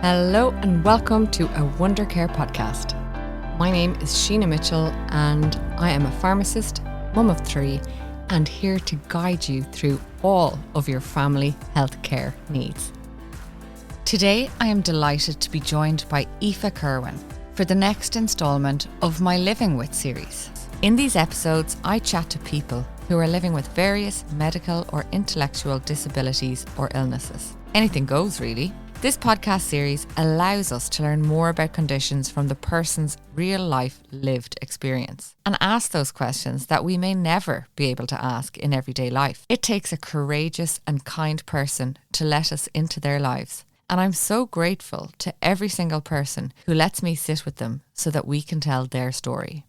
Hello and welcome to a Wonder Care podcast. My name is Sheena Mitchell and I am a pharmacist, mum of 3, and here to guide you through all of your family healthcare needs. Today I am delighted to be joined by Aoife Kirwan for the next instalment of my Living With series. In these episodes, I chat to people who are living with various medical or intellectual disabilities or illnesses. Anything goes, really. This podcast series allows us to learn more about conditions from the person's real-life lived experience and ask those questions that we may never be able to ask in everyday life. It takes a courageous and kind person to let us into their lives, and I'm so grateful to every single person who lets me sit with them so that we can tell their story.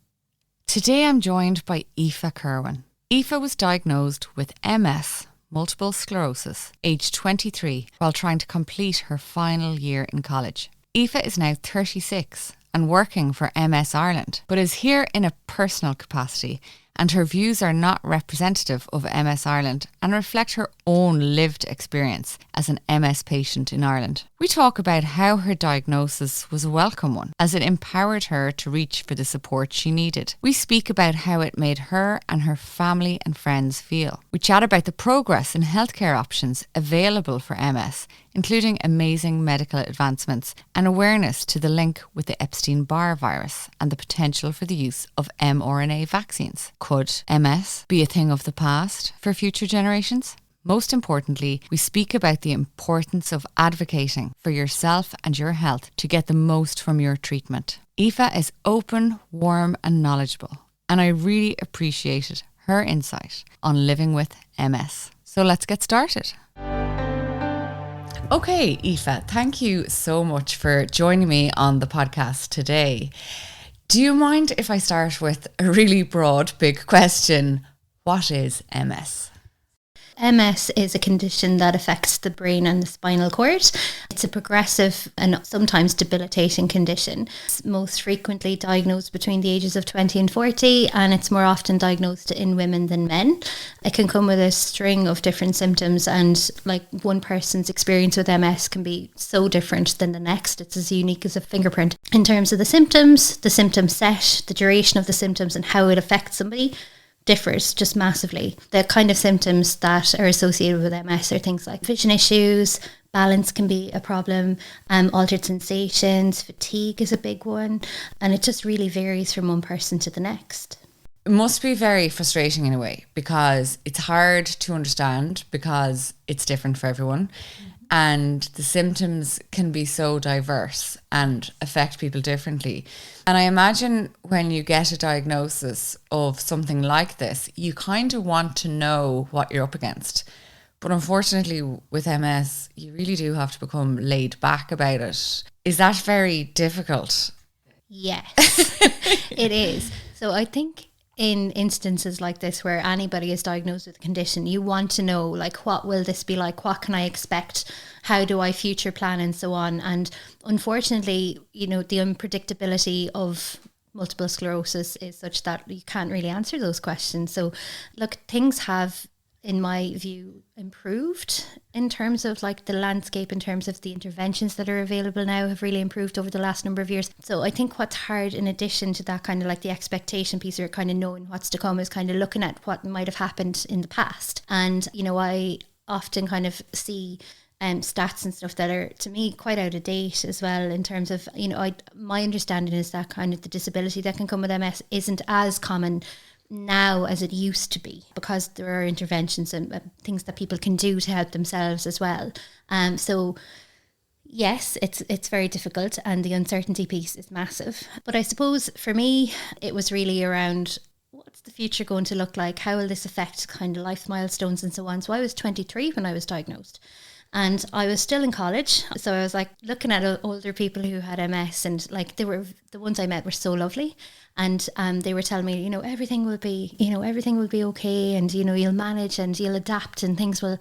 Today I'm joined by Aoife Kirwan. Aoife was diagnosed with MS, Multiple Sclerosis, aged 23, while trying to complete her final year in college. Aoife is now 36 and working for MS Ireland, but is here in a personal capacity, and her views are not representative of MS Ireland and reflect her own lived experience as an MS patient in Ireland. We talk about how her diagnosis was a welcome one, as it empowered her to reach for the support she needed. We speak about how it made her and her family and friends feel. We chat about the progress in healthcare options available for MS, including amazing medical advancements and awareness to the link with the Epstein-Barr virus and the potential for the use of mRNA vaccines. Could MS be a thing of the past for future generations? Most importantly, we speak about the importance of advocating for yourself and your health to get the most from your treatment. Aoife is open, warm and knowledgeable, and I really appreciated her insight on living with MS. So let's get started. Okay, Aoife, thank you so much for joining me on the podcast today. Do you mind if I start with a really broad, big question? What is MS? MS is a condition that affects the brain and the spinal cord. It's a progressive and sometimes debilitating condition. It's most frequently diagnosed between the ages of 20 and 40, and it's more often diagnosed in women than men. It can come with a string of different symptoms, and like one person's experience with MS can be so different than the next. It's as unique as a fingerprint. In terms of the symptom set, the duration of the symptoms and how it affects somebody differs just massively. The kind of symptoms that are associated with MS are things like vision issues, balance can be a problem, altered sensations, fatigue is a big one, and it just really varies from one person to the next. It must be very frustrating in a way, because it's hard to understand because it's different for everyone. And the symptoms can be so diverse and affect people differently. And I imagine when you get a diagnosis of something like this, you kind of want to know what you're up against. But unfortunately with MS, you really do have to become laid back about it. Is that very difficult? Yes, it is. So I think in instances like this where anybody is diagnosed with a condition, you want to know, like, what will this be like? What can I expect? How do I future plan and so on? And unfortunately, the unpredictability of multiple sclerosis is such that you can't really answer those questions. So look, things have, in my view, improved in terms of like the landscape, in terms of the interventions that are available now have really improved over the last number of years. So I think what's hard, in addition to that kind of like the expectation piece or kind of knowing what's to come, is kind of looking at what might have happened in the past. And, I often kind of see stats and stuff that are, to me, quite out of date as well, in terms of, my understanding is that kind of the disability that can come with MS isn't as common now as it used to be, because there are interventions and things that people can do to help themselves as well. So yes, it's very difficult, and the uncertainty piece is massive. But I suppose for me, it was really around, what's the future going to look like? How will this affect kind of life milestones and so on? So I was 23 when I was diagnosed, and I was still in college. So I was like looking at older people who had MS, and like the ones I met were so lovely. And they were telling me, everything will be okay, and you'll manage and you'll adapt, and things will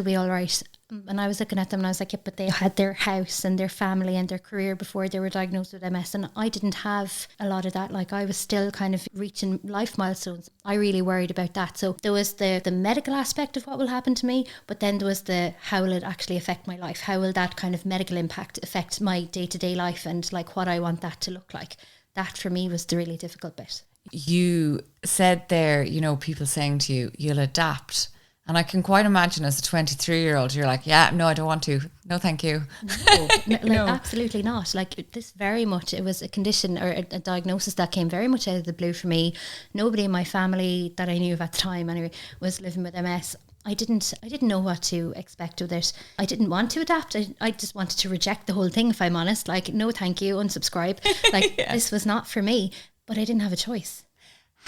be all right. And I was looking at them and I was like, yeah, but they had their house and their family and their career before they were diagnosed with MS. And I didn't have a lot of that. Like, I was still kind of reaching life milestones. I really worried about that. So there was the medical aspect of what will happen to me, but then there was the how will it actually affect my life? How will that kind of medical impact affect my day-to-day life and like what I want that to look like? That for me was the really difficult bit. You said there, you know, people saying to you, you'll adapt. And I can quite imagine as a 23-year-old, you're like, yeah, no, I don't want to. No, thank you. No, absolutely not. Like, this very much, it was a condition or a diagnosis that came very much out of the blue for me. Nobody in my family that I knew of at the time anyway was living with MS. I didn't know what to expect with it. I didn't want to adapt. I just wanted to reject the whole thing, if I'm honest. Like, no, thank you, unsubscribe. Like, This was not for me, but I didn't have a choice.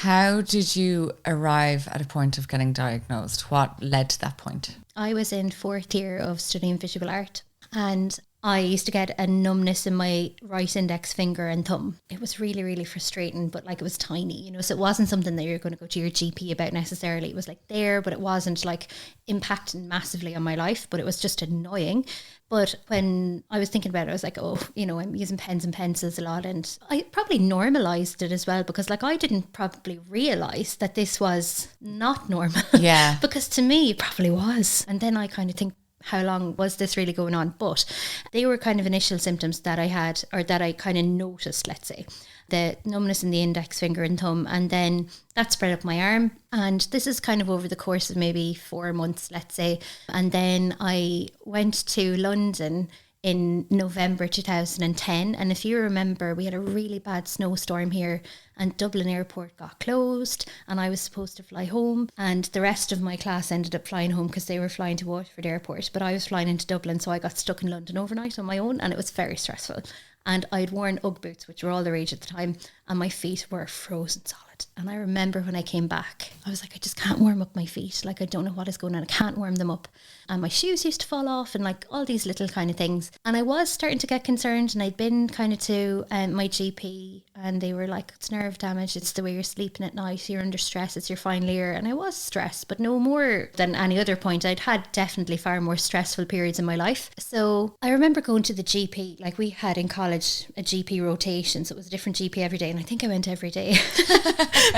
How did you arrive at a point of getting diagnosed? What led to that point? I was in 4th year of studying visual art, and I used to get a numbness in my right index finger and thumb. It was really, really frustrating, but like, it was tiny, you know, so it wasn't something that you're going to go to your GP about necessarily. It was like there, but it wasn't like impacting massively on my life, but it was just annoying. But when I was thinking about it, I was like, oh, you know, I'm using pens and pencils a lot. And I probably normalized it as well, because like, I didn't probably realize that this was not normal. Yeah. Because to me, it probably was. And then I kind of think, how long was this really going on? But they were kind of initial symptoms that I had, or that I kind of noticed, let's say. The numbness in the index finger and thumb, and then that spread up my arm. And this is kind of over the course of maybe 4 months, let's say. And then I went to London in November 2010. And if you remember, we had a really bad snowstorm here, and Dublin airport got closed, and I was supposed to fly home, and the rest of my class ended up flying home because they were flying to Waterford airport, but I was flying into Dublin, so I got stuck in London overnight on my own, and it was very stressful. And I'd worn Ugg boots, which were all the rage at the time, and my feet were frozen solid. And I remember when I came back, I was like, I just can't warm up my feet. Like, I don't know what is going on. I can't warm them up. And my shoes used to fall off, and like all these little kind of things. And I was starting to get concerned, and I'd been kind of to my GP, and they were like, it's nerve damage. It's the way you're sleeping at night. You're under stress. It's your final year. And I was stressed, but no more than any other point. I'd had definitely far more stressful periods in my life. So I remember going to the GP. Like, we had in college a GP rotation, so it was a different GP every day. And I think I went every day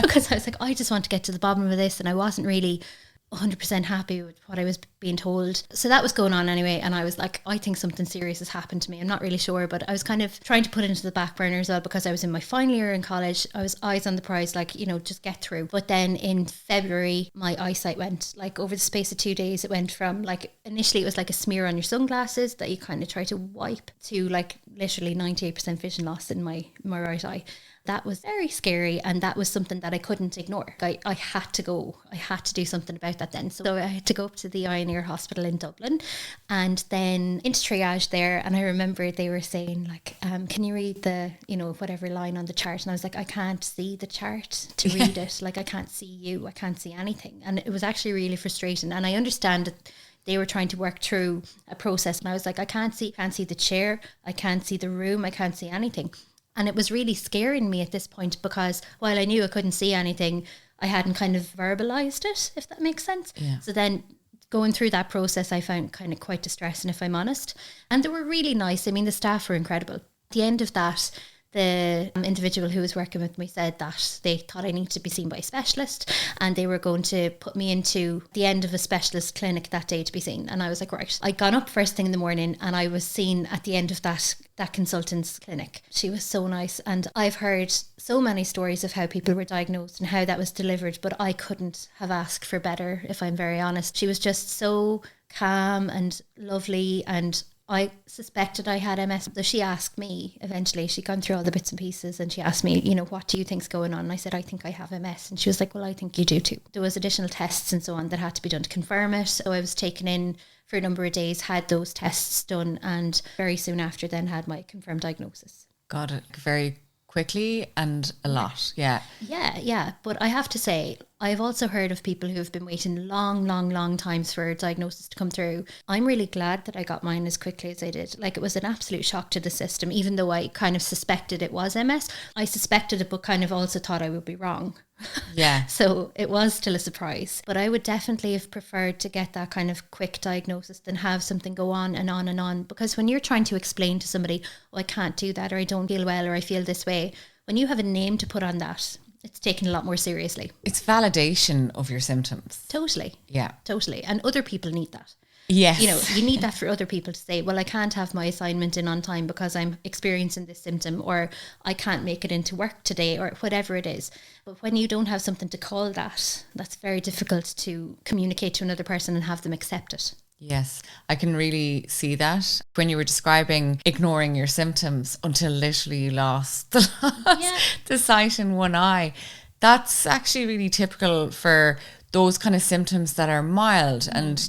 because I was like, I just want to get to the bottom of this. And I wasn't really 100% happy with what I was being told. So that was going on anyway, and I was like, I think something serious has happened to me. I'm not really sure, but I was kind of trying to put it into the back burner as well, because I was in my final year in college. I was eyes on the prize, like, you know, just get through. But then in February, my eyesight went, like, over the space of 2 days, it went from, like, initially it was like a smear on your sunglasses that you kind of try to wipe, to like literally 98% vision loss in my right eye. That was very scary, and that was something that I couldn't ignore. I had to go. I had to do something about that then. So I had to go up to the Eye and Ear Hospital in Dublin, and then into triage there. And I remember they were saying, like, can you read the, you know, whatever line on the chart? And I was like, I can't see the chart to read it. Like, I can't see you. I can't see anything. And it was actually really frustrating. And I understand that they were trying to work through a process. And I was like, I can't see the chair. I can't see the room. I can't see anything. And it was really scaring me at this point, because while I knew I couldn't see anything, I hadn't kind of verbalized it, if that makes sense. Yeah. So then going through that process, I found kind of quite distressing, if I'm honest. And they were really nice. I mean, the staff were incredible. At the end of that, the individual who was working with me said that they thought I needed to be seen by a specialist, and they were going to put me into the end of a specialist clinic that day to be seen. And I was like, right. I'd gone up first thing in the morning, and I was seen at the end of that consultant's clinic. She was so nice, and I've heard so many stories of how people were diagnosed and how that was delivered, but I couldn't have asked for better, if I'm very honest. She was just so calm and lovely, and I suspected I had MS. So she asked me, eventually, she'd gone through all the bits and pieces, and she asked me, you know, what do you think's going on? And I said, I think I have MS. And she was like, well, I think you do too. There was additional tests and so on that had to be done to confirm it. So I was taken in for a number of days, had those tests done, and very soon after then had my confirmed diagnosis. Got it very quickly and a lot. Yeah. Yeah. But I have to say, I've also heard of people who have been waiting long times for a diagnosis to come through. I'm really glad that I got mine as quickly as I did. Like, it was an absolute shock to the system, even though I kind of suspected it was MS. I suspected it, but kind of also thought I would be wrong. Yeah. So it was still a surprise. But I would definitely have preferred to get that kind of quick diagnosis than have something go on and on and on. Because when you're trying to explain to somebody, oh, I can't do that, or I don't feel well, or I feel this way, when you have a name to put on that, it's taken a lot more seriously. It's validation of your symptoms. Totally. Yeah. Totally. And other people need that. Yes. You know, you need that for other people to say, well, I can't have my assignment in on time because I'm experiencing this symptom, or I can't make it into work today, or whatever it is. But when you don't have something to call that, that's very difficult to communicate to another person and have them accept it. Yes, I can really see that. When you were describing ignoring your symptoms until literally you lost the sight in one eye, that's actually really typical for those kind of symptoms that are mild, and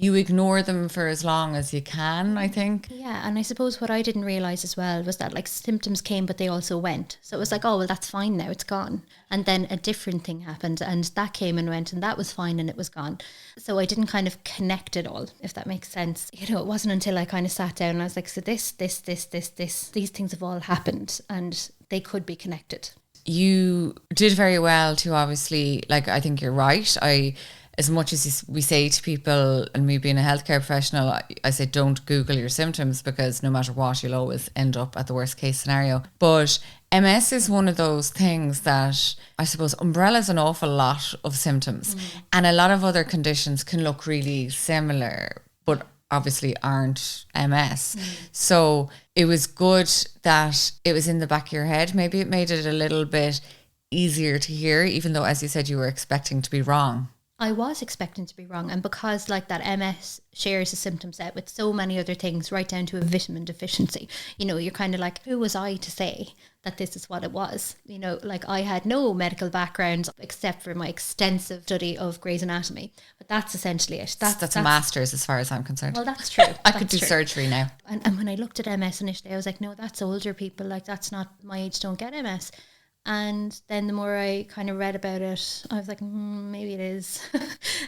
you ignore them for as long as you can, I think. Yeah, and I suppose what I didn't realise as well was that, like, symptoms came, but they also went. So it was like, oh, well, that's fine now, it's gone. And then a different thing happened, and that came and went, and that was fine, and it was gone. So I didn't kind of connect it all, if that makes sense. You know, it wasn't until I kind of sat down and I was like, so these things have all happened, and they could be connected. You did very well to obviously, like, I think you're right. As much as we say to people, and me being a healthcare professional, I say don't Google your symptoms, because no matter what, you'll always end up at the worst case scenario. But MS is one of those things that I suppose umbrellas an awful lot of symptoms. And a lot of other conditions can look really similar, but obviously aren't MS. So it was good that it was in the back of your head. Maybe it made it a little bit easier to hear, even though, as you said, you were expecting to be wrong. I was expecting to be wrong, and because like that MS shares a symptom set with so many other things, right down to a vitamin deficiency, you know, you're kind of like, who was I to say that this is what it was? You know, like, I had no medical background except for my extensive study of Grey's Anatomy, but that's essentially it. That's a master's as far as I'm concerned. Well, that's true. I could do surgery now. And when I looked at MS initially, I was like, no, that's older people, like, that's not, my age don't get MS. And then the more I kind of read about it, I was like, maybe it is.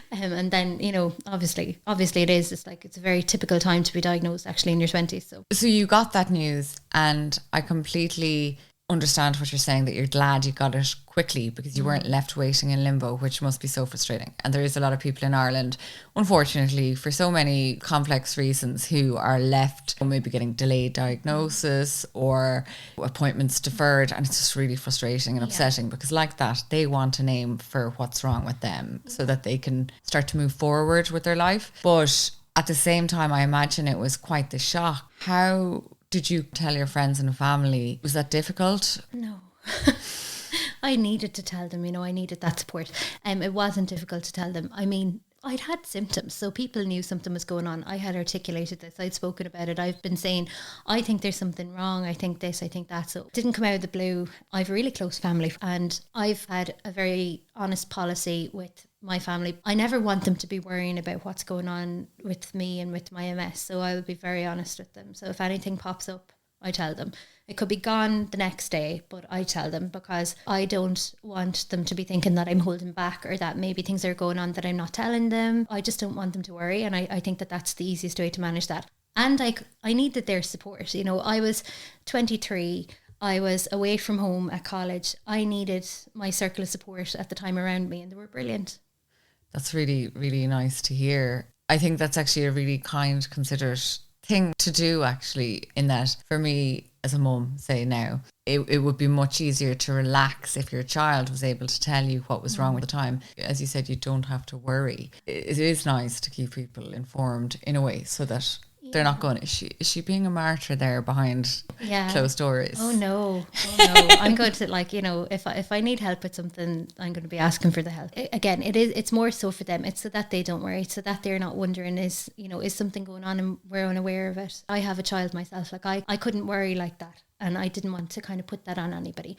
And then, you know, obviously it is. It's like, it's a very typical time to be diagnosed actually in your 20s. So you got that news, and I completely understand what you're saying, that you're glad you got it quickly, because you weren't left waiting in limbo, which must be so frustrating. And there is a lot of people in Ireland, unfortunately, for so many complex reasons, who are left maybe getting delayed diagnosis or appointments deferred, and it's just really frustrating and upsetting, because like that, they want a name for what's wrong with them so that they can start to move forward with their life. But at the same time, I imagine it was quite the shock. How did you tell your friends and family? Was that difficult? No. I needed to tell them, you know, I needed that support. It wasn't difficult to tell them. I mean, I'd had symptoms, so people knew something was going on. I had articulated this. I'd spoken about it. I've been saying, I think there's something wrong. I think this, I think that. So it didn't come out of the blue. I've a really close family, and I've had a very honest policy with my family. I never want them to be worrying about what's going on with me and with my MS. So I will be very honest with them. So if anything pops up, I tell them. It could be gone the next day, but I tell them, because I don't want them to be thinking that I'm holding back, or that maybe things are going on that I'm not telling them. I just don't want them to worry. And I think that that's the easiest way to manage that. And I needed their support. You know, I was 23. I was away from home at college. I needed my circle of support at the time around me, and they were brilliant. That's really, really nice to hear. I think that's actually a really kind, considerate thing to do, actually, in that, for me as a mum, say now, it would be much easier to relax if your child was able to tell you what was wrong with the time. As you said, you don't have to worry. It is nice to keep people informed in a way, so that they're not going, is she being a martyr there behind closed doors? Oh no. I'm going to, like, you know, if I need help with something, I'm going to be asking for the help. Again, it's more so for them. It's so that they don't worry, so that they're not wondering, is something going on and we're unaware of it. I have a child myself. Like, I couldn't worry like that, and I didn't want to kind of put that on anybody.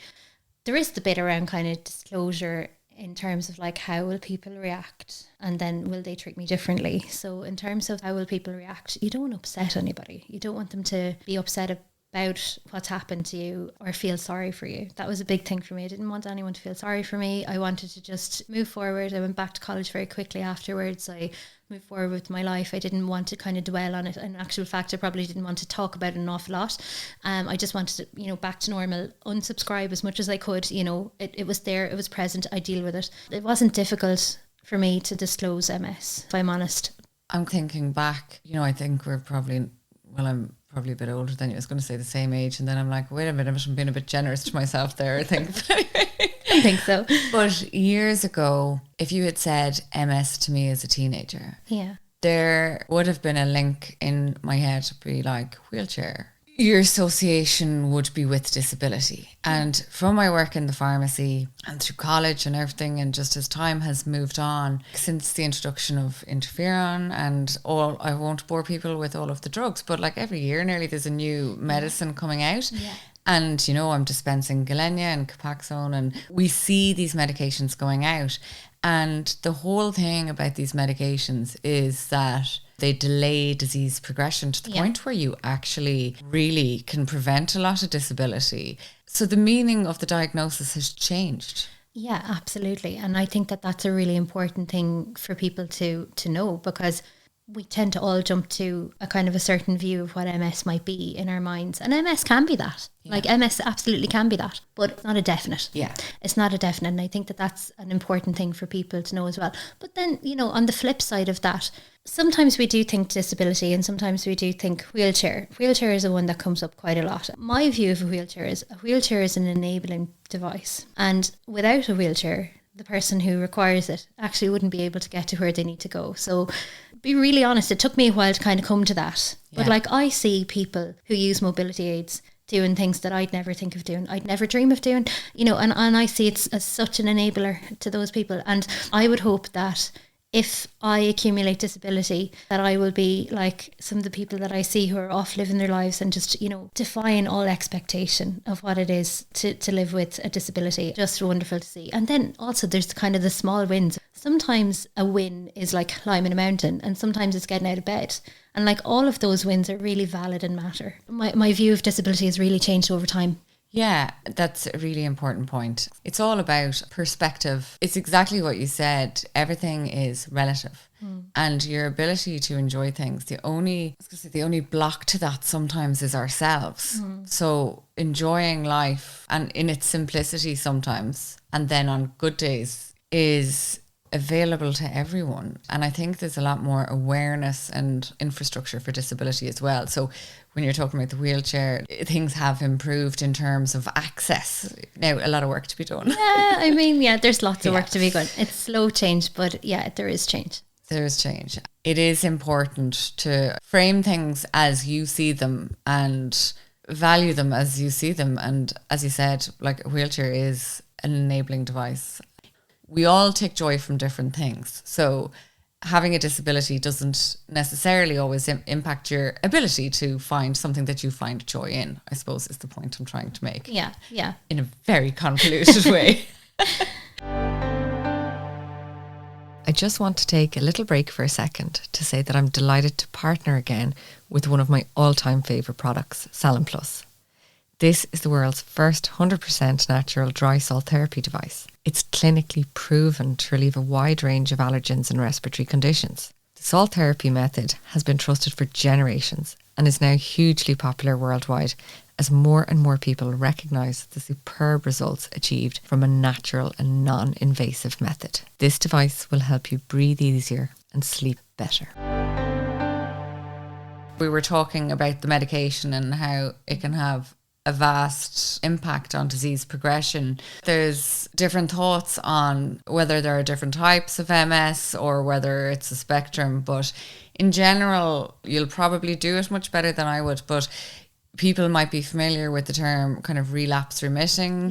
There is the bit around kind of disclosure, in terms of like, how will people react, and then will they treat me differently? So in terms of how will people react, you don't want to upset anybody. You don't want them to be upset about what's happened to you or feel sorry for you. That was a big thing for me. I didn't want anyone to feel sorry for me. I wanted to just move forward. I went back to college very quickly afterwards. I moved forward with my life. I didn't want to kind of dwell on it. In actual fact, I probably didn't want to talk about it an awful lot. I just wanted to, back to normal, unsubscribe as much as I could. It was there, it was present, I deal with it. It wasn't difficult for me to disclose MS, if I'm honest. I'm thinking back, I think we're probably, I'm probably a bit older than you. I was going to say the same age, and then I'm like, wait a minute, I'm being a bit generous to myself there, I think. I think so. But years ago, if you had said MS to me as a teenager, yeah, there would have been a link in my head to be like, wheelchair. Your association would be with disability. And from my work in the pharmacy and through college and everything, and just as time has moved on, since the introduction of interferon and all, I won't bore people with all of the drugs, but like every year nearly there's a new medicine coming out. Yeah. And, I'm dispensing Gilenya and Copaxone, and we see these medications going out. And the whole thing about these medications is that they delay disease progression to the point where you actually really can prevent a lot of disability. So the meaning of the diagnosis has changed. Yeah, absolutely. And I think that that's a really important thing for people to know, because we tend to all jump to a kind of a certain view of what MS might be in our minds. And MS can be that. Yeah. Like MS absolutely can be that, but it's not a definite. Yeah. It's not a definite. And I think that that's an important thing for people to know as well. But then, on the flip side of that, sometimes we do think disability and sometimes we do think wheelchair. Wheelchair is the one that comes up quite a lot. My view of a wheelchair is an enabling device. And without a wheelchair, the person who requires it actually wouldn't be able to get to where they need to go. So be really honest, it took me a while to kind of come to that. Yeah. But I see people who use mobility aids doing things that I'd never think of doing, I'd never dream of doing, and I see it's as such an enabler to those people. And I would hope that if I accumulate disability, that I will be like some of the people that I see who are off living their lives and just, defying all expectation of what it is to live with a disability. Just wonderful to see. And then also there's kind of the small wins. Sometimes a win is like climbing a mountain, and sometimes it's getting out of bed. And all of those wins are really valid and matter. My view of disability has really changed over time. Yeah, that's a really important point. It's all about perspective. It's exactly what you said. Everything is relative. And your ability to enjoy things, the only block to that sometimes is ourselves. So enjoying life and in its simplicity sometimes, and then on good days, is available to everyone. And I think there's a lot more awareness and infrastructure for disability as well. So when you're talking about the wheelchair, things have improved in terms of access. Now, a lot of work to be done. Yeah, there's lots of work to be done. It's slow change, but yeah, there is change. There is change. It is important to frame things as you see them and value them as you see them. And as you said, a wheelchair is an enabling device. We all take joy from different things. So having a disability doesn't necessarily always impact your ability to find something that you find joy in, I suppose is the point I'm trying to make. Yeah. In a very convoluted way. I just want to take a little break for a second to say that I'm delighted to partner again with one of my all-time favourite products, Salin Plus. This is the world's first 100% natural dry salt therapy device. It's clinically proven to relieve a wide range of allergens and respiratory conditions. The salt therapy method has been trusted for generations and is now hugely popular worldwide as more and more people recognise the superb results achieved from a natural and non-invasive method. This device will help you breathe easier and sleep better. We were talking about the medication and how it can have a vast impact on disease progression. There's different thoughts on whether there are different types of MS or whether it's a spectrum, but in general, you'll probably do it much better than I would, but people might be familiar with the term kind of relapse remitting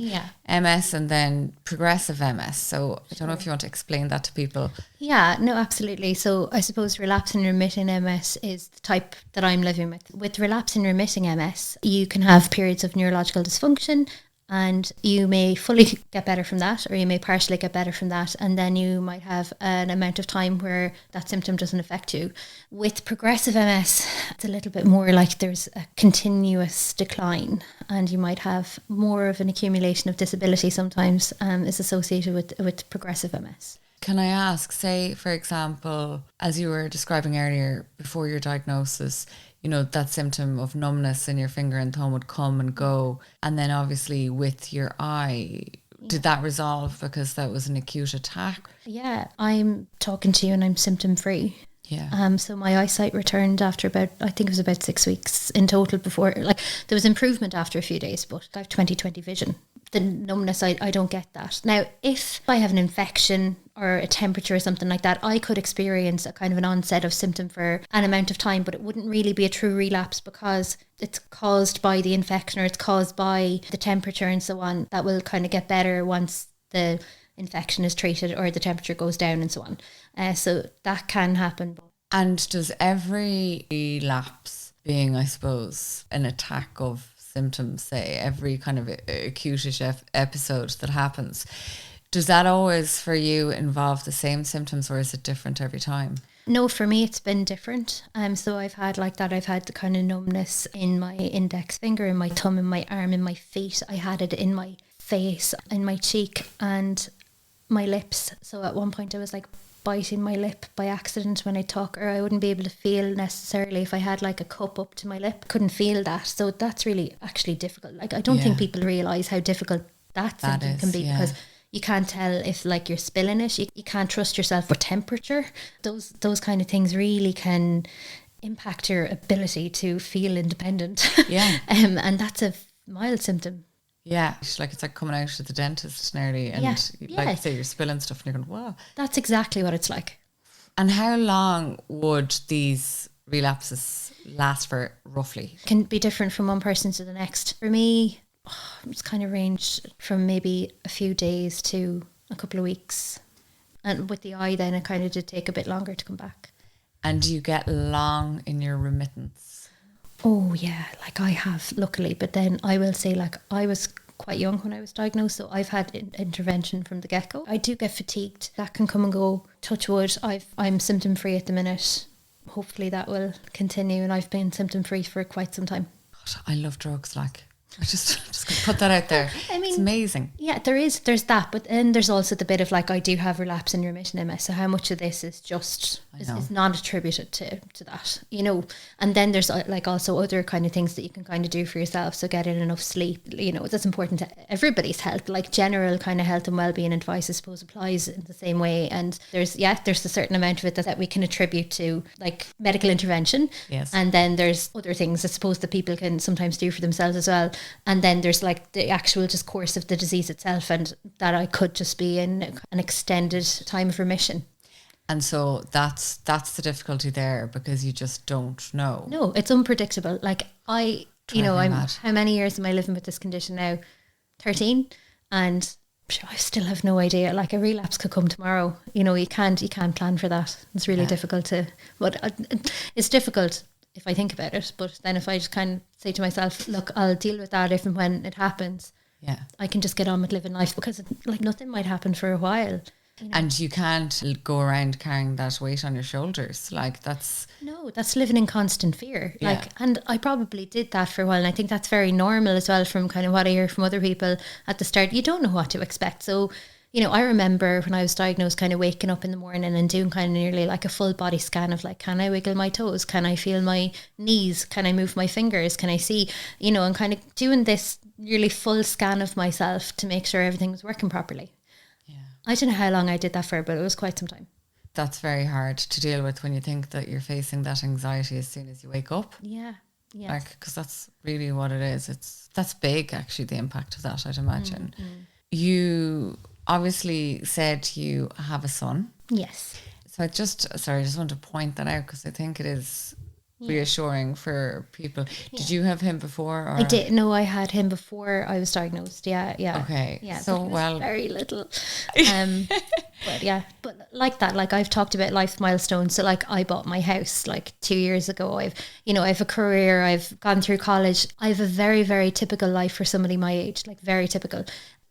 MS and then progressive MS. So I don't know if you want to explain that to people. Yeah, no, absolutely. So I suppose relapse and remitting MS is the type that I'm living with. With relapse and remitting MS, you can have periods of neurological dysfunction And you may fully get better from that, or you may partially get better from that. And then you might have an amount of time where that symptom doesn't affect you. With progressive MS, it's a little bit more like there's a continuous decline, and you might have more of an accumulation of disability sometimes is associated with progressive MS. Can I ask, say, for example, as you were describing earlier, before your diagnosis, you know, that symptom of numbness in your finger and thumb would come and go. And then obviously with your eye, did that resolve because that was an acute attack? Yeah, I'm talking to you and I'm symptom free. Yeah. So my eyesight returned after about, I think it was about 6 weeks in total before, like there was improvement after a few days, but I have 20/20 vision. The numbness, I don't get that. Now, if I have an infection or a temperature or something like that, I could experience a kind of an onset of symptom for an amount of time, but it wouldn't really be a true relapse because it's caused by the infection or it's caused by the temperature and so on. That will kind of get better once the infection is treated or the temperature goes down and so on. So that can happen. And does every relapse being, I suppose, an attack of symptoms, say every kind of acute-ish episode that happens, does that always for you involve the same symptoms or is it different every time? No, for me it's been different. So I've had like that. I've had the kind of numbness in my index finger, in my thumb, in my arm, in my feet. I had it in my face, in my cheek and my lips. So at one point I was like biting my lip by accident when I talk, or I wouldn't be able to feel necessarily if I had like a cup up to my lip. Couldn't feel that. So that's really actually difficult. Like I don't think people realise how difficult that symptom can be because you can't tell if like you're spilling it. You can't trust yourself with temperature. Those kind of things really can impact your ability to feel independent. Yeah. And that's a mild symptom. Yeah, it's like coming out to the dentist nearly and like say you're spilling stuff and you're going, wow. That's exactly what it's like. And how long would these relapses last for roughly? Can be different from one person to the next. For me, it's kind of ranged from maybe a few days to a couple of weeks. And with the eye then it kind of did take a bit longer to come back. And do you get long in your remittance? Oh yeah, like I have, luckily. But then I will say, like, I was quite young when I was diagnosed, so I've had intervention from the get-go. I do get fatigued. That can come and go. Touch wood, I'm symptom free at the minute. Hopefully that will continue, and I've been symptom free for quite some time. God, I love drugs, like. I just gonna put that out there. I mean, it's amazing. Yeah, there's that, but then there's also the bit of like I do have relapse and remission MS. So how much of this is just is not attributed to that, you know? And then there's like also other kind of things that you can kind of do for yourself. So getting enough sleep, you know, that's important to everybody's health. Like general kind of health and well-being advice, I suppose, applies in the same way. And there's a certain amount of it that we can attribute to like medical intervention. Yes. And then there's other things I suppose that people can sometimes do for themselves as well. And then there's like the actual just course of the disease itself, and that I could just be in an extended time of remission. And so that's the difficulty there, because you just don't know. No, it's unpredictable. Like I'm how many years am I living with this condition now? 13, and I still have no idea. Like a relapse could come tomorrow. You know, you can't plan for that. It's really difficult to. But it's difficult if I think about it, but then if I just kind of say to myself, look, I'll deal with that if and when it happens, I can just get on with living life, because like nothing might happen for a while. You know? And you can't go around carrying that weight on your shoulders. Like that's living in constant fear. Like, and I probably did that for a while, and I think that's very normal as well from kind of what I hear from other people at the start. You don't know what to expect. So, you know, I remember when I was diagnosed kind of waking up in the morning and doing kind of nearly like a full body scan of like, can I wiggle my toes? Can I feel my knees? Can I move my fingers? Can I see? You know, and kind of doing this really full scan of myself to make sure everything was working properly. Yeah. I don't know how long I did that for, but it was quite some time. That's very hard to deal with when you think that you're facing that anxiety as soon as you wake up. Yeah. Yeah. Like, because that's really what it is. That's big, actually, the impact of that, I'd imagine. Mm-hmm. You obviously said you have a son. Yes. So I just want to point that out, because I think it is reassuring for people. Did you have him before? Or? I did. No, I had him before I was diagnosed. Yeah. Okay. Yeah. So very little. But yeah, but like that, like I've talked about life milestones. So like I bought my house like 2 years ago. I have a career. I've gone through college. I have a very, very typical life for somebody my age, like very typical.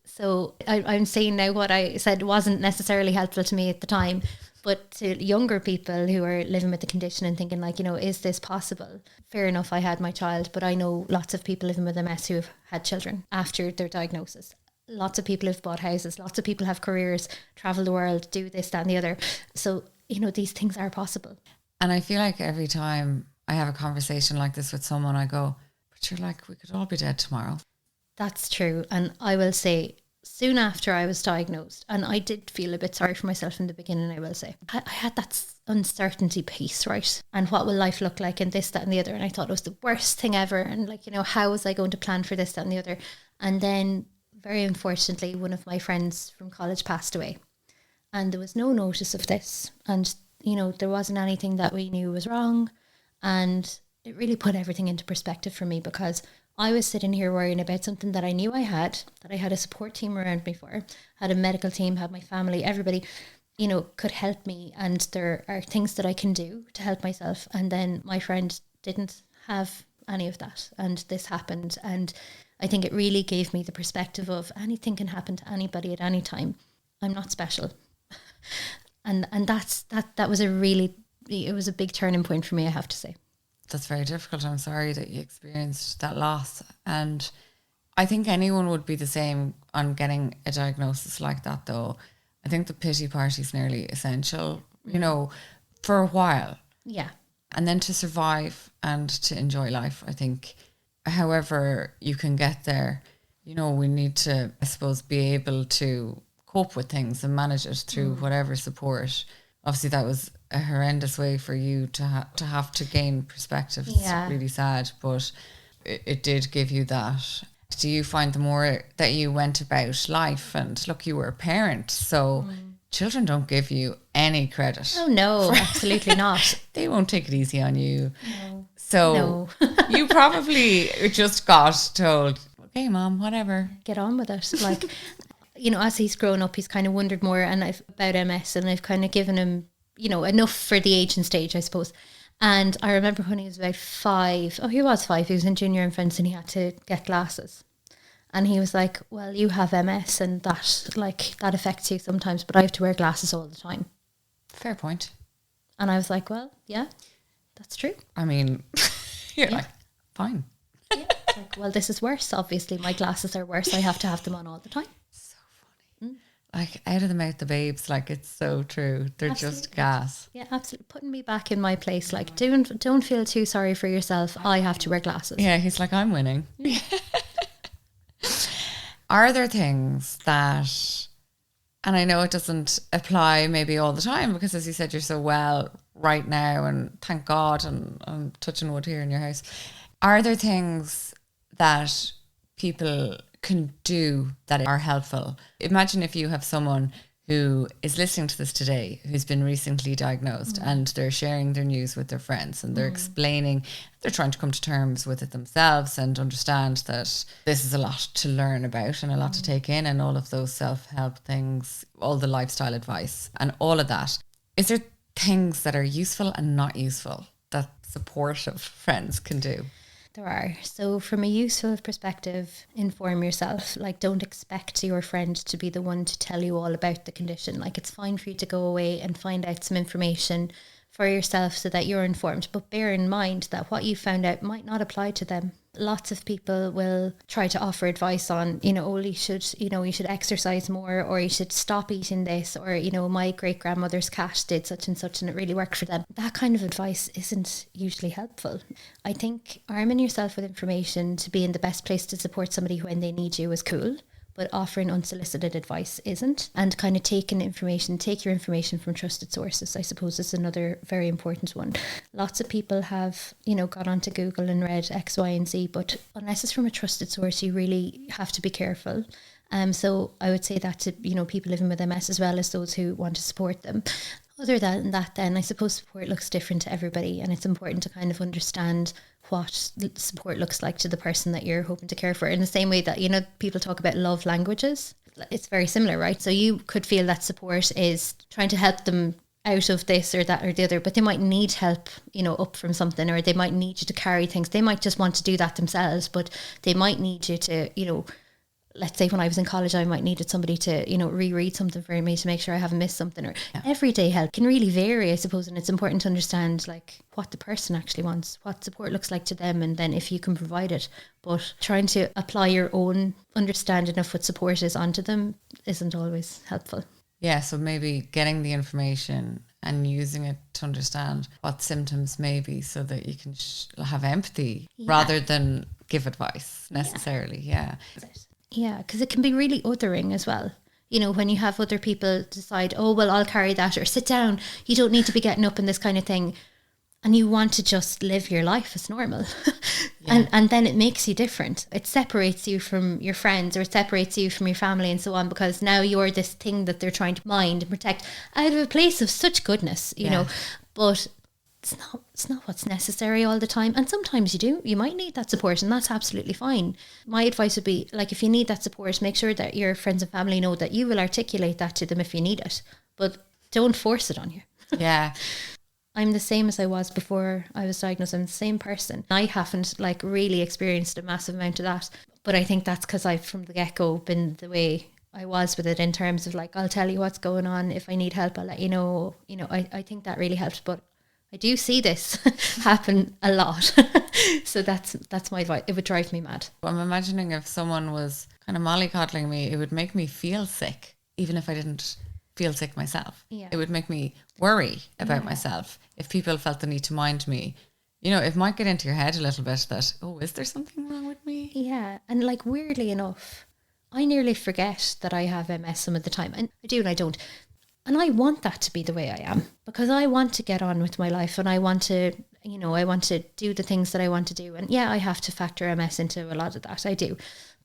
So I'm saying now what I said wasn't necessarily helpful to me at the time, but to younger people who are living with the condition and thinking like, is this possible? Fair enough, I had my child, but I know lots of people living with MS who have had children after their diagnosis. Lots of people have bought houses. Lots of people have careers, travel the world, do this, that and the other. So, these things are possible. And I feel like every time I have a conversation like this with someone, I go, but you're like, we could all be dead tomorrow. That's true. And I will say, soon after I was diagnosed, and I did feel a bit sorry for myself in the beginning, I will say, I had that uncertainty piece, right? And what will life look like and this, that and the other. And I thought it was the worst thing ever. And like, how was I going to plan for this, that and the other? And then very unfortunately, one of my friends from college passed away. And there was no notice of this. And, there wasn't anything that we knew was wrong. And it really put everything into perspective for me, because I was sitting here worrying about something that I knew I had, that I had a support team around me for, had a medical team, had my family, everybody, could help me. And there are things that I can do to help myself. And then my friend didn't have any of that. And this happened. And I think it really gave me the perspective of anything can happen to anybody at any time. I'm not special. and that was it was a big turning point for me, I have to say. That's very difficult. I'm sorry that you experienced that loss. And I think anyone would be the same on getting a diagnosis like that, though. I think the pity party is nearly essential, for a while. Yeah. And then to survive and to enjoy life, I think. However you can get there, we need to, I suppose, be able to cope with things and manage it through whatever support. Obviously, that was a horrendous way for you to have to gain perspective. It's really sad, but it did give you that. Do you find the more that you went about life, and look, you were a parent, so children don't give you any credit. Oh no, absolutely not. They won't take it easy on you. No. So you probably just got told, okay, Mom, whatever. Get on with it. Like, as he's grown up, he's kind of wondered more about MS, and I've kind of given him, enough for the age and stage, I suppose. And I remember when he was about 5, he was 5, he was in junior infants, and he had to get glasses. And he was like, well, you have MS and that affects you sometimes, but I have to wear glasses all the time. Fair point. And I was like, well, yeah. That's true. I mean, you're like, fine. Yeah, it's like, well, this is worse. Obviously, my glasses are worse. I have to have them on all the time. So funny. Like, out of the mouth of babes, like, it's so true. They're absolutely just gas. Yeah, absolutely. Putting me back in my place. Like, don't feel too sorry for yourself. I have to wear glasses. Yeah, he's like, I'm winning. Are there things that, and I know it doesn't apply maybe all the time, because as you said, you're so well right now, and thank God, and I'm touching wood here in your house. Are there things that people can do that are helpful? Imagine if you have someone who is listening to this today, who's been recently diagnosed, and they're sharing their news with their friends, and they're explaining, they're trying to come to terms with it themselves and understand that this is a lot to learn about and a lot to take in, and all of those self-help things, all the lifestyle advice and all of that. Is there things that are useful and not useful that supportive friends can do? There are. So from a useful perspective, inform yourself. Like, don't expect your friend to be the one to tell you all about the condition. Like, it's fine for you to go away and find out some information for yourself so that you're informed. But bear in mind that what you found out might not apply to them. Lots of people will try to offer advice on, you should exercise more, or you should stop eating this, or, my great grandmother's cat did such and such and it really worked for them. That kind of advice isn't usually helpful. I think arming yourself with information to be in the best place to support somebody when they need you is cool, but offering unsolicited advice isn't. And kind of take your information from trusted sources, I suppose, is another very important one. Lots of people have, got onto Google and read X, Y, and Z, but unless it's from a trusted source, you really have to be careful. So I would say that to, people living with MS as well as those who want to support them. Other than that, then I suppose support looks different to everybody, and it's important to kind of understand what support looks like to the person that you're hoping to care for. In the same way that, you know, people talk about love languages, it's very similar, right? So you could feel that support is trying to help them out of this or that or the other, but they might need help, you know, up from something, or they might need you to carry things. They might just want to do that themselves, but they might need you to, you know, let's say when I was in college, I might needed somebody to, you know, reread something for me to make sure I haven't missed something. Or everyday help can really vary, I suppose, and it's important to understand like what the person actually wants, what support looks like to them, and then if you can provide it. But trying to apply your own understanding of what support is onto them isn't always helpful. Yeah, so maybe getting the information and using it to understand what symptoms may be, so that you can have empathy rather than give advice necessarily. Yeah. Yeah, because it can be really othering as well. You know, when you have other people decide, oh, well, I'll carry that, or sit down, you don't need to be getting up, and this kind of thing. And you want to just live your life as normal. And then it makes you different. It separates you from your friends, or it separates you from your family and so on, because now you're this thing that they're trying to mind and protect out of a place of such goodness, you know. But it's not what's necessary all the time. And sometimes you might need that support, and that's absolutely fine. My advice would be, like, if you need that support, make sure that your friends and family know that you will articulate that to them if you need it, but don't force it on you. Yeah. I'm the same as I was before I was diagnosed. I'm the same person. I haven't like really experienced a massive amount of that, but I think that's because I've from the get-go been the way I was with it, in terms of like, I'll tell you what's going on. If I need help, I'll let you know. You know, I think that really helped, but I do see this happen a lot. So that's my advice. It would drive me mad. I'm imagining if someone was kind of mollycoddling me, it would make me feel sick, even if I didn't feel sick myself. Yeah. It would make me worry about myself. If people felt the need to mind me, you know, it might get into your head a little bit that, oh, is there something wrong with me? Yeah. And like, weirdly enough, I nearly forget that I have MS some of the time. And I do and I don't. And I want that to be the way I am, because I want to get on with my life, and I want to, you know, I want to do the things that I want to do. And yeah, I have to factor MS into a lot of that. I do.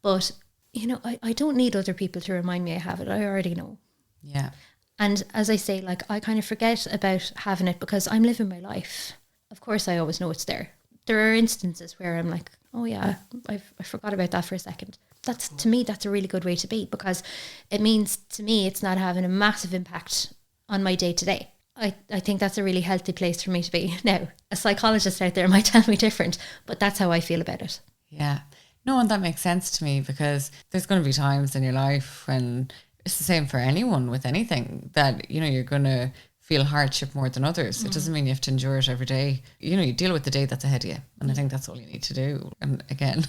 But, you know, I don't need other people to remind me I have it. I already know. Yeah. And as I say, like, I kind of forget about having it because I'm living my life. Of course, I always know it's there. There are instances where I'm like, oh yeah, I forgot about that for a second. That's, to me, that's a really good way to be, because it means to me it's not having a massive impact on my day to day. I think that's a really healthy place for me to be. Now, a psychologist out there might tell me different, but that's how I feel about it. Yeah. No, and that makes sense to me, because there's going to be times in your life when it's the same for anyone with anything, that, you know, you're going to feel hardship more than others. It doesn't mean you have to endure it every day. You know, you deal with the day that's ahead of you. And I think that's all you need to do. And again,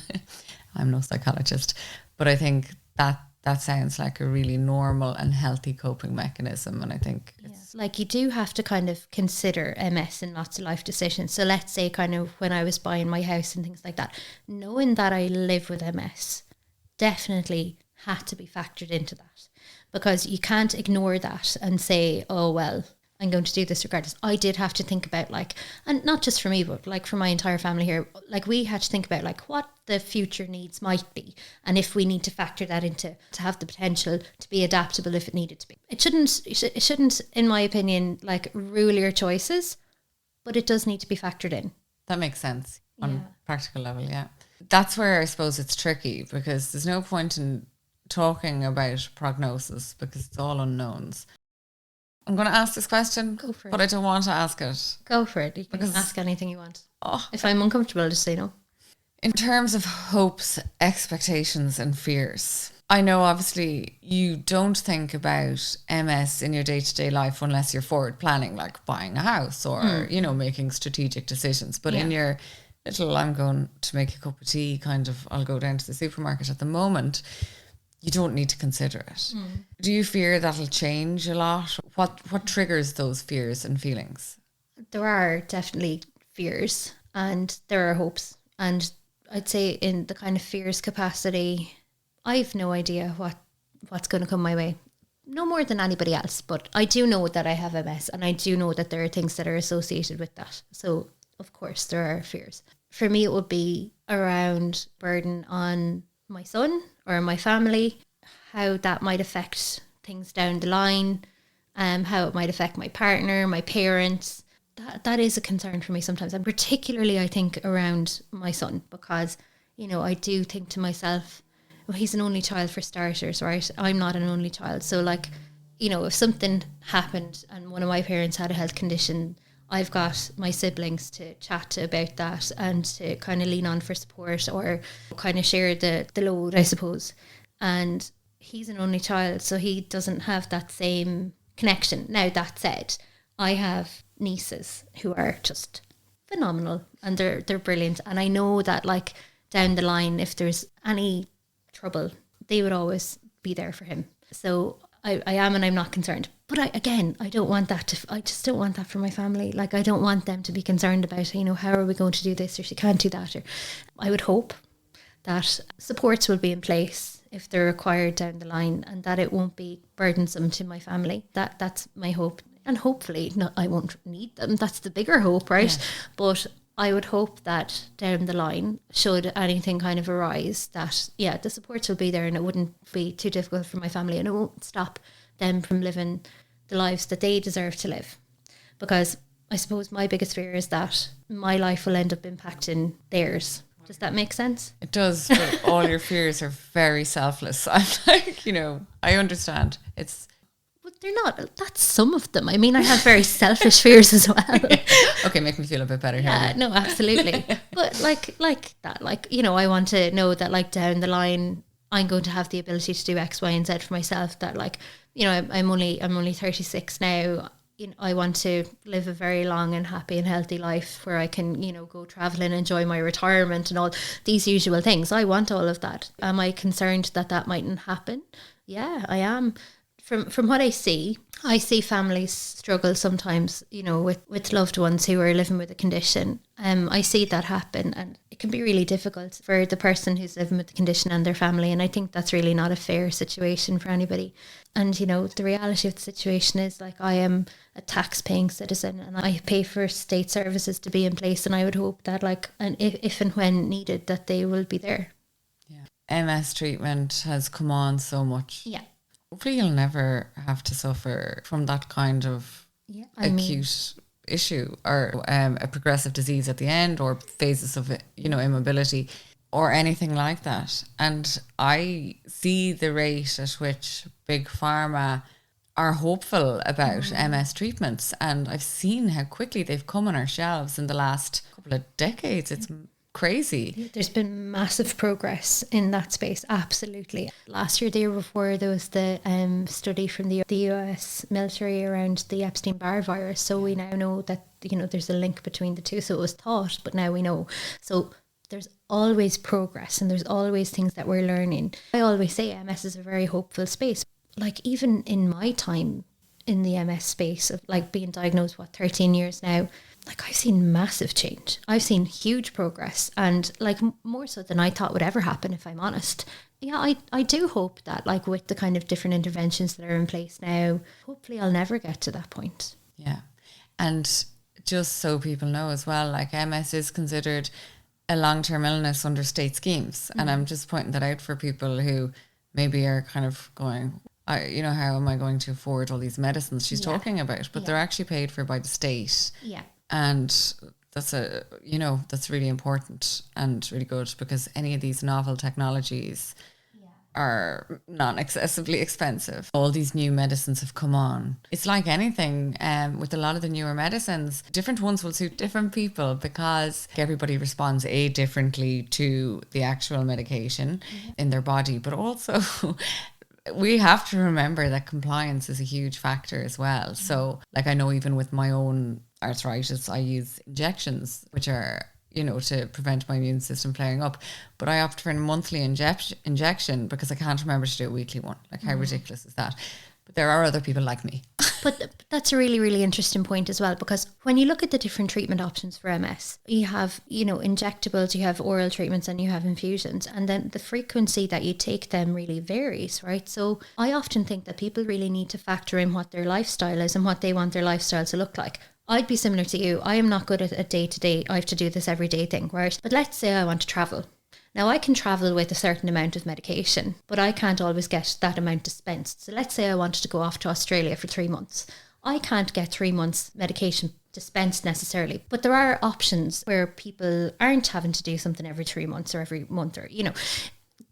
I'm no psychologist, but I think that sounds like a really normal and healthy coping mechanism. And I think it's like, you do have to kind of consider MS in lots of life decisions. So let's say kind of when I was buying my house and things like that, knowing that I live with MS definitely had to be factored into that, because you can't ignore that and say, oh, well, I'm going to do this regardless. I did have to think about, like, and not just for me, but like for my entire family here, like we had to think about like what the future needs might be, and if we need to factor that into, to have the potential to be adaptable if it needed to be. It shouldn't, in my opinion, like rule your choices, but it does need to be factored in. That makes sense on a practical level, yeah. That's where I suppose it's tricky, because there's no point in talking about prognosis because it's all unknowns. I'm going to ask this question, but I don't want to ask it. Go for it. You can ask anything you want. If I'm uncomfortable, just say no. In terms of hopes, expectations and fears, I know obviously you don't think about MS in your day-to-day life unless you're forward planning, like buying a house or, you know, making strategic decisions. But in your little, I'm going to make a cup of tea kind of, I'll go down to the supermarket at the moment, you don't need to consider it. Do you fear that'll change a lot? What triggers those fears and feelings? There are definitely fears and there are hopes. And I'd say in the kind of fears capacity, I've no idea what's going to come my way. No more than anybody else, but I do know that I have MS, and I do know that there are things that are associated with that. So, of course, there are fears. For me, it would be around burden on my son or my family, how that might affect things down the line, how it might affect my partner, my parents. That is a concern for me sometimes. And particularly, I think, around my son, because, you know, I do think to myself, well, he's an only child for starters, right? I'm not an only child. So, like, you know, if something happened and one of my parents had a health condition, I've got my siblings to chat to about that and to kind of lean on for support or kind of share the load, I suppose. And he's an only child, so he doesn't have that same connection. Now, that said, I have nieces who are just phenomenal and they're brilliant. And I know that, like, down the line, if there's any trouble, they would always be there for him. So I am, and I'm not concerned. But I don't want that I just don't want that for my family. Like, I don't want them to be concerned about, you know, how are we going to do this, or she can't do that. Or I would hope that supports will be in place if they're required down the line, and that it won't be burdensome to my family. That's my hope. And hopefully I won't need them. That's the bigger hope, right? Yeah. But I would hope that down the line, should anything kind of arise, that, yeah, the supports will be there and it wouldn't be too difficult for my family, and it won't stop them from living the lives that they deserve to live. Because I suppose my biggest fear is that my life will end up impacting theirs. Does that make sense? It does, but all your fears are very selfless. I'm like, you know, I understand. But they're not. That's some of them. I mean, I have very selfish fears as well. Okay, make me feel a bit better here. Yeah, no, absolutely. But like that, like, you know, I want to know that, like, down the line, I'm going to have the ability to do X, Y, and Z for myself. That, like, you know, I'm only 36 now. You know, I want to live a very long and happy and healthy life where I can, you know, go travel and enjoy my retirement and all these usual things. I want all of that. Am I concerned that mightn't happen? Yeah, I am. From what I see families struggle sometimes, you know, with loved ones who are living with a condition. I see that happen, and it can be really difficult for the person who's living with the condition and their family. And I think that's really not a fair situation for anybody. And, you know, the reality of the situation is, like, I am a tax-paying citizen and I pay for state services to be in place. And I would hope that, like, and if and when needed, that they will be there. Yeah. MS treatment has come on so much. Yeah. Hopefully you'll never have to suffer from that kind of acute issue, or a progressive disease at the end, or phases of, you know, immobility or anything like that. And I see the rate at which big pharma are hopeful about MS treatments, and I've seen how quickly they've come on our shelves in the last couple of decades. It's crazy. There's been massive progress in that space, absolutely. Last year, the year before, there was the study from the US military around the Epstein-Barr virus. So we now know that, you know, there's a link between the two. So it was thought, but now we know. So there's always progress, and there's always things that we're learning. I always say MS is a very hopeful space. Like, even in my time in the MS space of, like, being diagnosed, 13 years now, like, I've seen massive change. I've seen huge progress, and, like, more so than I thought would ever happen, if I'm honest. Yeah, I do hope that, like, with the kind of different interventions that are in place now, hopefully I'll never get to that point. Yeah. And just so people know as well, like, MS is considered a long-term illness under state schemes. And I'm just pointing that out for people who maybe are kind of going, you know, how am I going to afford all these medicines she's talking about? But they're actually paid for by the state. Yeah. And that's that's really important and really good, because any of these novel technologies are non-excessively expensive. All these new medicines have come on. It's like anything, with a lot of the newer medicines, different ones will suit different people, because everybody responds differently to the actual medication in their body. But also we have to remember that compliance is a huge factor as well. So, like, I know even with my own arthritis, I use injections, which are, you know, to prevent my immune system flaring up. But I opt for a monthly injection because I can't remember to do a weekly one. Like, how ridiculous is that? But there are other people like me. But that's a really, really interesting point as well, because when you look at the different treatment options for MS, you have, you know, injectables, you have oral treatments, and you have infusions. And then the frequency that you take them really varies, right? So I often think that people really need to factor in what their lifestyle is and what they want their lifestyle to look like. I'd be similar to you. I am not good at a day-to-day, I have to do this everyday thing, right? But let's say I want to travel. Now, I can travel with a certain amount of medication, but I can't always get that amount dispensed. So let's say I wanted to go off to Australia for 3 months. I can't get 3 months medication dispensed necessarily, but there are options where people aren't having to do something every 3 months or every month, or, you know,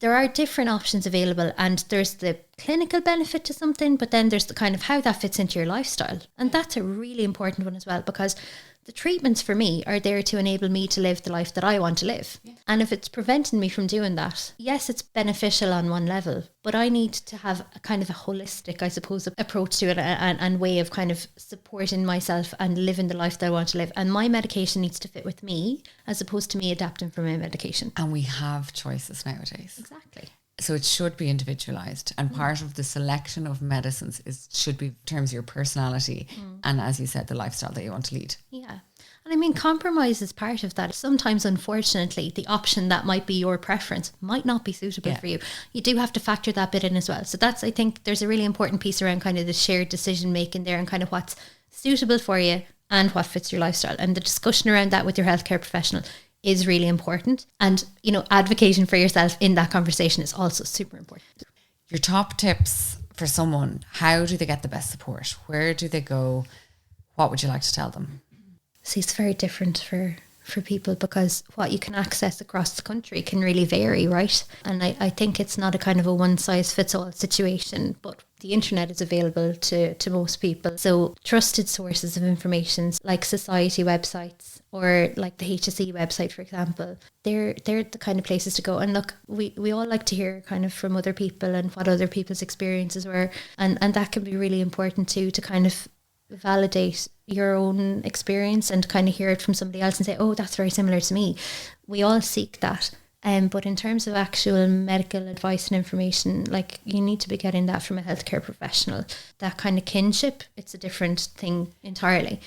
there are different options available, and there's the clinical benefit to something, but then there's the kind of how that fits into your lifestyle. And that's a really important one as well, because the treatments for me are there to enable me to live the life that I want to live. Yeah. And if it's preventing me from doing that, yes, it's beneficial on one level, but I need to have a kind of a holistic, I suppose, approach to it, and way of kind of supporting myself and living the life that I want to live. And my medication needs to fit with me, as opposed to me adapting for my medication. And we have choices nowadays. Exactly. So it should be individualized, and part of the selection of medicines should be in terms of your personality and, as you said, the lifestyle that you want to lead. Yeah. And I mean, compromise is part of that. Sometimes, unfortunately, the option that might be your preference might not be suitable for you. You do have to factor that bit in as well. So that's, I think there's a really important piece around kind of the shared decision making there, and kind of what's suitable for you and what fits your lifestyle. And the discussion around that with your healthcare professional is really important. And, you know, advocating for yourself in that conversation is also super important. Your top tips for someone: how do they get the best support? Where do they go? What would you like to tell them? See, it's very different for people, because what you can access across the country can really vary, right? And I think it's not a kind of a one size fits all situation, but the internet is available to most people. So trusted sources of information like society websites, or like the HSE website, for example, they're the kind of places to go. And look, we all like to hear kind of from other people and what other people's experiences were. And that can be really important too, to kind of validate your own experience and kind of hear it from somebody else and say, oh, that's very similar to me. We all seek that. But in terms of actual medical advice and information, like, you need to be getting that from a healthcare professional. That kind of kinship, it's a different thing entirely.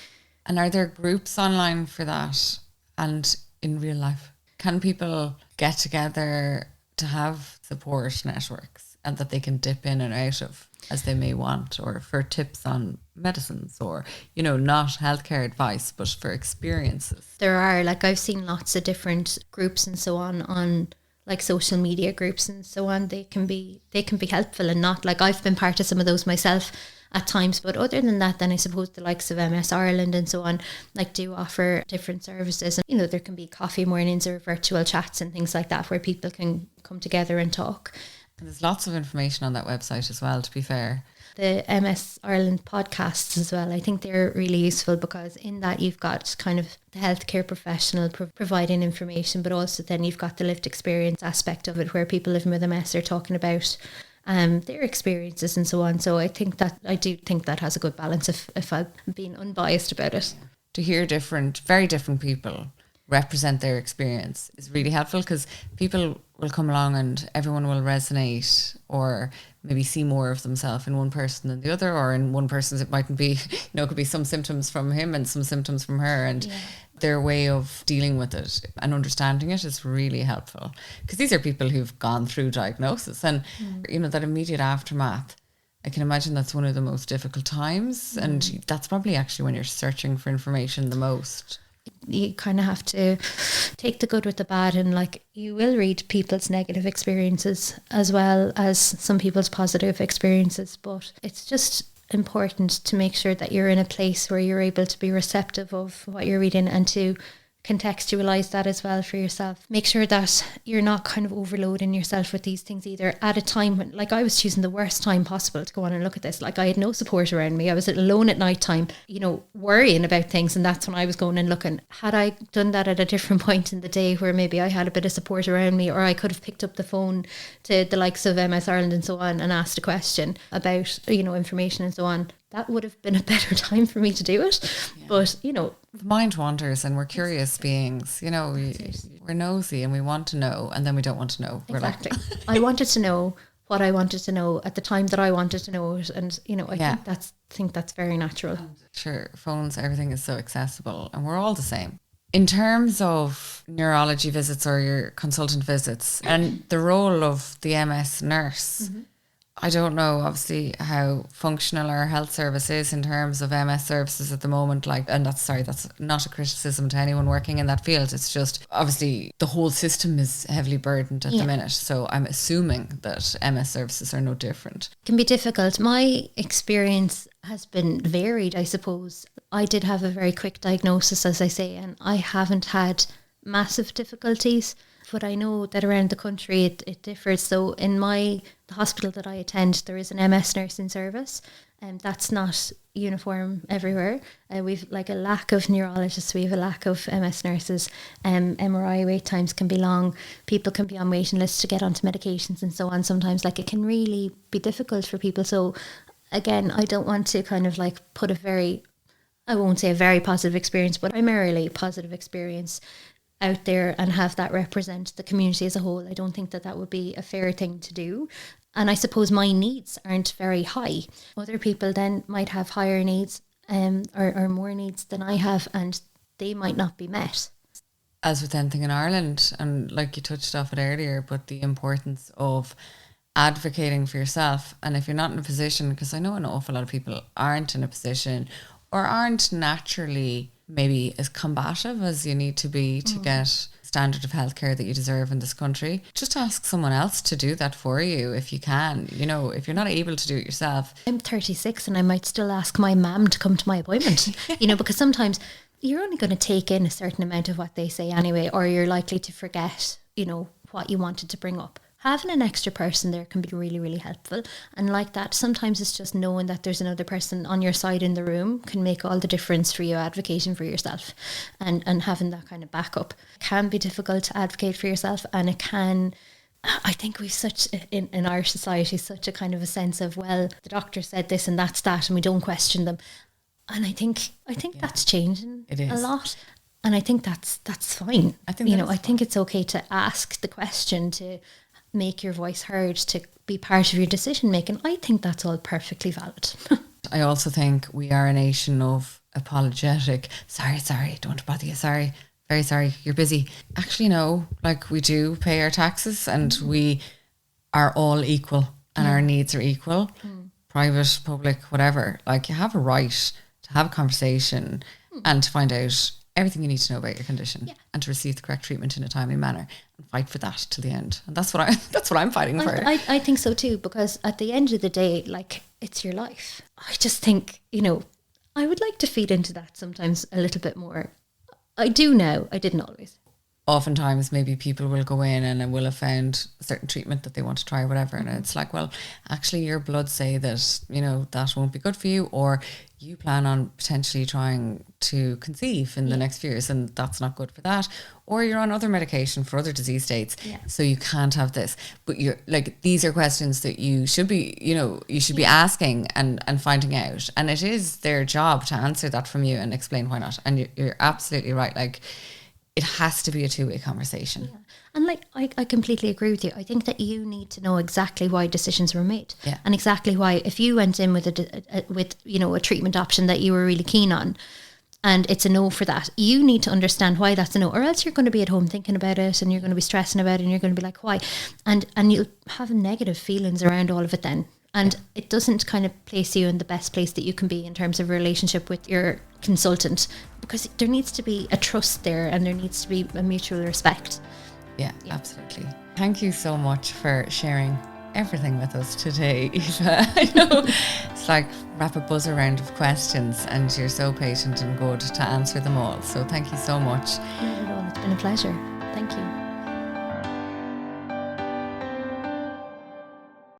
And are there groups online for that? And in real life, can people get together to have support networks and that they can dip in and out of as they may want, or for tips on medicines, or, you know, not healthcare advice, but for experiences? There are, like, I've seen lots of different groups and so on like social media groups and so on. They can be helpful, and not, like, I've been part of some of those myself at times, but other than that, then I suppose the likes of MS Ireland and so on, like, do offer different services. And, you know, there can be coffee mornings or virtual chats and things like that where people can come together and talk. And there's lots of information on that website as well, to be fair. The MS Ireland podcasts as well, I think they're really useful, because in that you've got kind of the healthcare professional providing information, but also then you've got the lived experience aspect of it, where people living with MS are talking about their experiences and so on. So I do think that has a good balance, if I'm being unbiased about it. To hear very different people represent their experience is really helpful, because people will come along and everyone will resonate, or maybe see more of themselves in one person than the other, or in one person it mightn't be, you know, it could be some symptoms from him and some symptoms from her, and their way of dealing with it and understanding it is really helpful, because these are people who've gone through diagnosis, and you know, that immediate aftermath, I can imagine that's one of the most difficult times, and that's probably actually when you're searching for information the most. You kind of have to take the good with the bad, and, like, you will read people's negative experiences as well as some people's positive experiences, but it's just important to make sure that you're in a place where you're able to be receptive of what you're reading, and to contextualize that as well for yourself. Make sure that you're not kind of overloading yourself with these things either at a time when, like, I was choosing the worst time possible to go on and look at this. Like, I had no support around me. I was alone at night time, you know, worrying about things, and that's when I was going and looking. Had I done that at a different point in the day, where maybe I had a bit of support around me, or I could have picked up the phone to the likes of MS Ireland and so on and asked a question about, you know, information and so on, that would have been a better time for me to do it. Yeah. But, you know, the mind wanders, and we're curious beings, you know, we're nosy and we want to know, and then we don't want to know. Exactly. We're like I wanted to know what I wanted to know at the time that I wanted to know it, and, you know, I think that's very natural. Sure, phones, everything is so accessible, and we're all the same. In terms of neurology visits or your consultant visits and the role of the MS nurse, I don't know, obviously, how functional our health service is in terms of MS services at the moment. And that's not a criticism to anyone working in that field. It's just, obviously, the whole system is heavily burdened at the minute. So I'm assuming that MS services are no different. It can be difficult. My experience has been varied, I suppose. I did have a very quick diagnosis, as I say, and I haven't had massive difficulties. But I know that around the country it differs. So in the hospital that I attend, there is an MS nursing service, and that's not uniform everywhere. We've like a lack of neurologists, we have a lack of MS nurses. MRI wait times can be long. People can be on waiting lists to get onto medications and so on. Sometimes it can really be difficult for people. So again, I don't want to kind of put I won't say a very positive experience, but primarily positive experience out there and have that represent the community as a whole. I don't think that would be a fair thing to do. And I suppose my needs aren't very high. Other people then might have higher needs or more needs than I have, and they might not be met. As with anything in Ireland, and like you touched off it earlier, but the importance of advocating for yourself. And if you're not in a position, because I know an awful lot of people aren't in a position or aren't naturally maybe as combative as you need to be to get standard of healthcare that you deserve in this country, just ask someone else to do that for you if you can. If you're not able to do it yourself. I'm 36 and I might still ask my mum to come to my appointment, because sometimes you're only going to take in a certain amount of what they say anyway, or you're likely to forget, what you wanted to bring up. Having an extra person there can be really, really helpful. And like that, sometimes it's just knowing that there's another person on your side in the room can make all the difference for you advocating for yourself, and having that kind of backup. It can be difficult to advocate for yourself, and I think we've in Irish society, such a kind of a sense of, well, the doctor said this and that's that, and we don't question them. And I think that's changing a lot. And I think that's fine. I think it's okay to ask the question, to make your voice heard, to be part of your decision making. I think that's all perfectly valid. I also think we are a nation of apologetic, sorry, don't want to bother you, sorry, very sorry, you're busy. Actually, no, we do pay our taxes, and we are all equal, and our needs are equal, private, public, whatever. You have a right to have a conversation and to find out everything you need to know about your condition, and to receive the correct treatment in a timely manner, and fight for that till the end. And that's what I'm fighting for. I think so too, because at the end of the day, it's your life. I just think, I would like to feed into that sometimes a little bit more. I do now. I didn't always. Oftentimes maybe people will go in and will have found a certain treatment that they want to try or whatever, and it's well, actually your bloods say that that won't be good for you, or you plan on potentially trying to conceive in the next few years, and that's not good for that, or you're on other medication for other disease states, so you can't have this. But you're these are questions that you should be be asking and finding out, and it is their job to answer that from you and explain why not. And you're absolutely right, it has to be a two-way conversation. Yeah. And I completely agree with you. I think that you need to know exactly why decisions were made, and exactly why, if you went in with a treatment option that you were really keen on, and it's a no for that, you need to understand why that's a no, or else you're going to be at home thinking about it, and you're going to be stressing about it, and you're going to be like, why? And you'll have negative feelings around all of it then. And it doesn't kind of place you in the best place that you can be in terms of a relationship with your consultant, because there needs to be a trust there, and there needs to be a mutual respect. Yeah, absolutely. Thank you so much for sharing everything with us today, Aoife. I know it's wrap a buzzer round of questions, and you're so patient and good to answer them all. So thank you so much. Not at all. It's been a pleasure. Thank you.